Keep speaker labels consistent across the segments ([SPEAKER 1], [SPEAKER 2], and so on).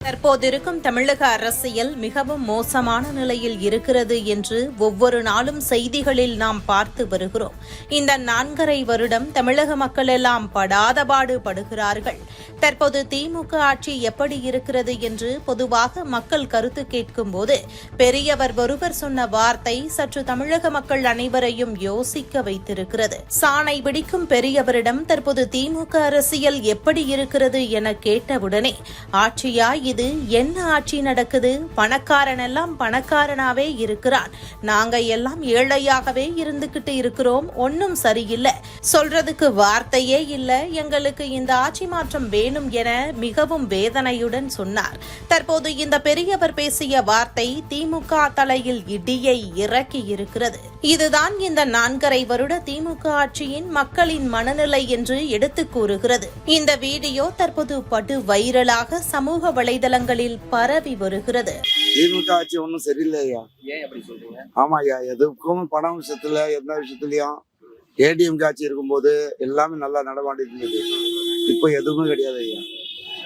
[SPEAKER 1] தற்போதிருக்கும் தமிழக அரசியல் மிகவும் மோசமான நிலையில் இருக்கிறது என்று ஒவ்வொரு நாளும் செய்திகளில் நாம் பார்த்து வருகிறோம். இந்த 4.5 வருடம் தமிழக மக்கள் எல்லாம் படாதபாடு படுகிறார்கள். தற்போது திமுக ஆட்சி எப்படி இருக்கிறது என்று பொதுவாக மக்கள் கருத்து கேட்கும்போது பெரியவர் ஒருவர் சொன்ன வார்த்தை சற்று தமிழக மக்கள் அனைவரையும் யோசிக்க வைத்திருக்கிறது. சாணை பிடிக்கும் பெரியவரிடம் தற்போது திமுக அரசியல் எப்படி இருக்கிறது என கேட்டவுடனே ஆட்சியா இது என்ன ஆட்சி நடக்குது? பணக்காரன் எல்லாம் பணக்காரனாவே இருக்கிறான், நாங்க எல்லாம் ஏழையாகவே இருந்துகிட்டு இருக்கிறோம், ஒன்னும் சரியில்லை, சொல்றதுக்கு வார்த்தையே இல்ல, எங்களுக்கு இந்த ஆட்சி மாற்றம் வேணும் என மிகவும் வேதனையுடன் சொன்னார். தற்போது இந்த பெரியவர் பேசிய வார்த்தை திமுக தலையில் இடியை இறக்கி இருக்கிறது. இதுதான் இந்த 4.5 வருட திமுக ஆட்சியின் மக்களின் மனநிலை என்று எடுத்து கூறுகிறது. இந்த வீடியோ தற்போது படு வைரலாக சமூக வலைதளங்களில் பரவி வருகிறது.
[SPEAKER 2] திமுக ஆட்சி ஒன்றும் சரியில்லையா?
[SPEAKER 3] ஏன் அப்படி சொல்றீங்க?
[SPEAKER 2] ஆமாய்யா, எதுக்கும் பணம் விஷயத்துல எந்த விஷயத்துலயும் ஏடிஎம் ஆட்சி இருக்கும்போது எல்லாமே நல்லா நடமாடிட்டு இருந்தது. இப்போ எதுவுமே கிடையாது ஐயா.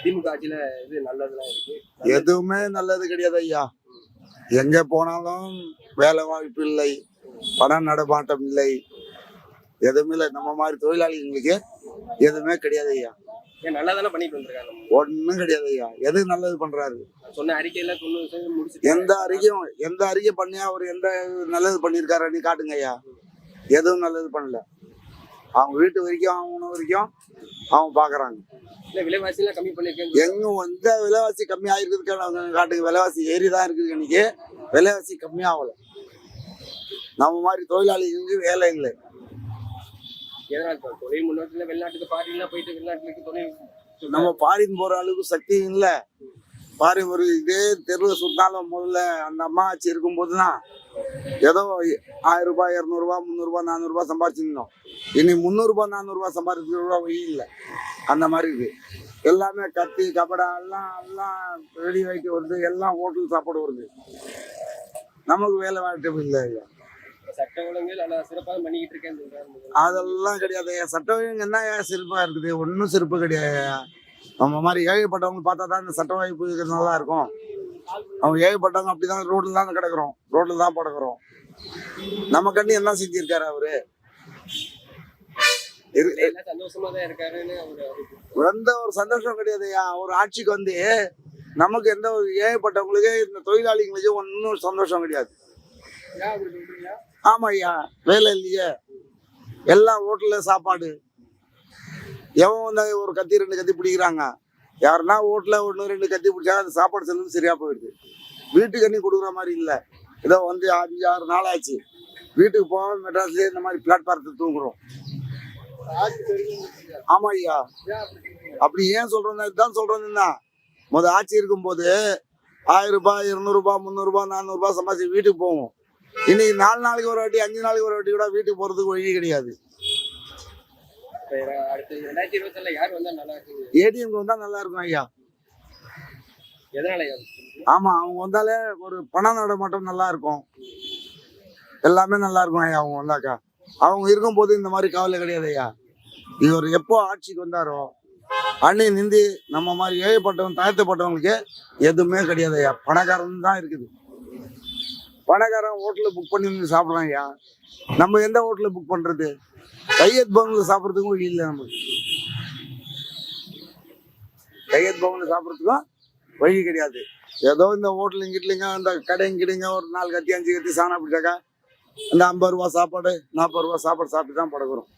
[SPEAKER 3] திமுக ஆட்சியில இது நல்லதெல்லாம் இருக்கு,
[SPEAKER 2] எதுவுமே நல்லது கிடையாது ஐயா. எங்க போனாலும் வேலை வாய்ப்பு இல்லை, பணம் நடமாட்டம் இல்லை, எதுவுமே இல்லை. நம்ம மாதிரி தொழிலாளிகளுக்கு எதுவுமே கிடையாது ஐயா.
[SPEAKER 3] ஏன் நல்லா தானே பண்ணிட்டு வந்திருக்காங்க?
[SPEAKER 2] ஒன்றும் கிடையாது ஐயா. எது நல்லது பண்றாரு?
[SPEAKER 3] சொன்ன அறிக்கையில 90% முடிச்சு
[SPEAKER 2] எந்த அறிக்கை பண்ணியா அவர் எந்த நல்லது பண்ணியிருக்காரு நீ காட்டுங்க ஐயா. எதுவும் நல்லது பண்ணல. அவங்க வீட்டு வரைக்கும் அவங்க வரைக்கும் அவங்க பாக்குறாங்க.
[SPEAKER 3] விலைவாசி எல்லாம் கம்மி பண்ணிருக்கேன்.
[SPEAKER 2] எங்க வந்து விலைவாசி கம்மி ஆயிருக்குதுக்கு காட்டுங்க. விலைவாசி ஏறிதான் இருக்குது. இன்னைக்கு விலைவாசி கம்மி ஆகல. நம்ம மாதிரி தொழிலாளிகளுக்கு வேலை இல்லை.
[SPEAKER 3] தொழில் முன்னோட்டத்துல வெளிநாட்டுக்கு பாரின்லாம் போயிட்டு வெளிநாட்டுக்கு தொழில்
[SPEAKER 2] நம்ம பாரின் போற அளவுக்கு சக்தி இல்லை. பாரின் ஒரு இதே தெருவில் சுத்தாலும் முதல்ல அந்த அம்மா ஆட்சி இருக்கும் போதுதான் ஏதோ 1000 ரூபாய் 200 ரூபாய் 300 ரூபாய் 400 ரூபாய் சம்பாதிச்சிருந்தோம். இனி 300 ரூபாய் 400 ரூபாய் சம்பாதிக்க வழி இல்லை. அந்த மாதிரி இருக்கு. எல்லாமே கத்தி கபடா எல்லாம் ரெடி ஆகிட்டு வருது. எல்லாம் ஹோட்டல் சாப்பாடு வருது. நமக்கு வேலை வாய்ப்பு இல்லை ஐயா.
[SPEAKER 3] சட்ட ஒழுங்கு நல்லா சிறப்பாக பண்ணிக்கிட்டு இருக்கேன்.
[SPEAKER 2] அதெல்லாம் கிடையாது. சட்ட ஒழுங்கு என்ன சிறப்பா இருக்குது? ஒன்றும் சிறப்பு கிடையாது. நம்ம மாதிரி ஏழைப்பட்டவங்க பார்த்தா தான் இந்த சட்ட வாய்ப்பு நல்லா இருக்கும். அவங்க ஏழைப்பட்டவங்க அப்படிதான் ரோட்ல தான் கிடக்குறோம், ரோட்ல தான் படுக்கிறோம். நம்ம கண்ணு என்ன செஞ்சிருக்காரு அவரு?
[SPEAKER 3] சந்தோஷமா தான் இருக்காருன்னு
[SPEAKER 2] எந்த ஒரு சந்தோஷம் கிடையாது. ஒரு ஆட்சிக்கு வந்து நமக்கு எந்த ஒரு ஏழைப்பட்டவங்களுக்கு இந்த தொழிலாளிகளுக்கு ஒன்றும் சந்தோஷம் கிடையாது. ஆமா ஐயா, வேலை இல்லையே, எல்லாம் ஹோட்டல்ல சாப்பாடு. எவன் வந்து ஒரு கத்தி 2 கத்தி பிடிக்கிறாங்க. யாருன்னா ஹோட்டல்ல 1-2 கத்தி பிடிச்சா அந்த சாப்பாடு செலவு சரியா போயிடுது. வீட்டுக்கு அண்ணி கொடுக்குற மாதிரி இல்லை. ஏதோ வந்து 5-6 நாள் ஆச்சு. வீட்டுக்கு போக மெட்ராஸ்லயே இந்த மாதிரி பிளாட்பாரத்தை தூங்குறோம். ஆமா ஐயா, அப்படி ஏன் சொல்றேன்னா இதுதான் சொல்றேன்னா, முதல் ஆட்சி இருக்கும்போது 1000 ரூபாய் 200 ரூபாய் 300 ரூபாய் 400 ரூபாய் சம்பாதிச்சு வீட்டுக்கு போவோம். இன்னைக்கு 4 நாளைக்கு ஒரு வாட்டி 5 நாளைக்கு ஒரு வாட்டி கூட வீட்டுக்கு போறதுக்கு வழி கிடையாது. ஏடிஎம் வந்தா நல்லா இருக்கும் ஐயா. ஆமா, அவங்க வந்தாலே ஒரு பணம் நடமாட்டம் நல்லா இருக்கும், எல்லாமே நல்லா இருக்கும் ஐயா. அவங்க வந்தாக்கா அவங்க இருக்கும்போது இந்த மாதிரி கவலை கிடையாது ஐயா. இவர் எப்போ ஆட்சிக்கு வந்தாரோ அன்னை நிந்தி நம்ம மாதிரி ஏழைப்பட்டவங்க தாழ்த்தப்பட்டவங்களுக்கு எதுவுமே கிடையாது ஐயா. பணக்காரன் தான் இருக்குது. பணக்காரன் ஹோட்டல்ல புக் பண்ணி சாப்பிட்றான் ஐயா. நம்ம எந்த ஹோட்டல்ல புக் பண்றது? கையத் பவன்ல சாப்பிட்றதுக்கும் வழி இல்லை. நமக்கு கையத் பவன்ல சாப்பிட்றதுக்கும் வழி கிடையாது. ஏதோ இந்த ஹோட்டல் இங்கிட்டலிங்க இந்த கடைங்கிடுங்க ஒரு 4 கத்தி 5 கத்தி சாணம் பிடிச்சாக்கா அந்த 50 ரூபா சாப்பாடு 40 ரூபா சாப்பாடு சாப்பிட்டு தான் படுக்கிறோம்.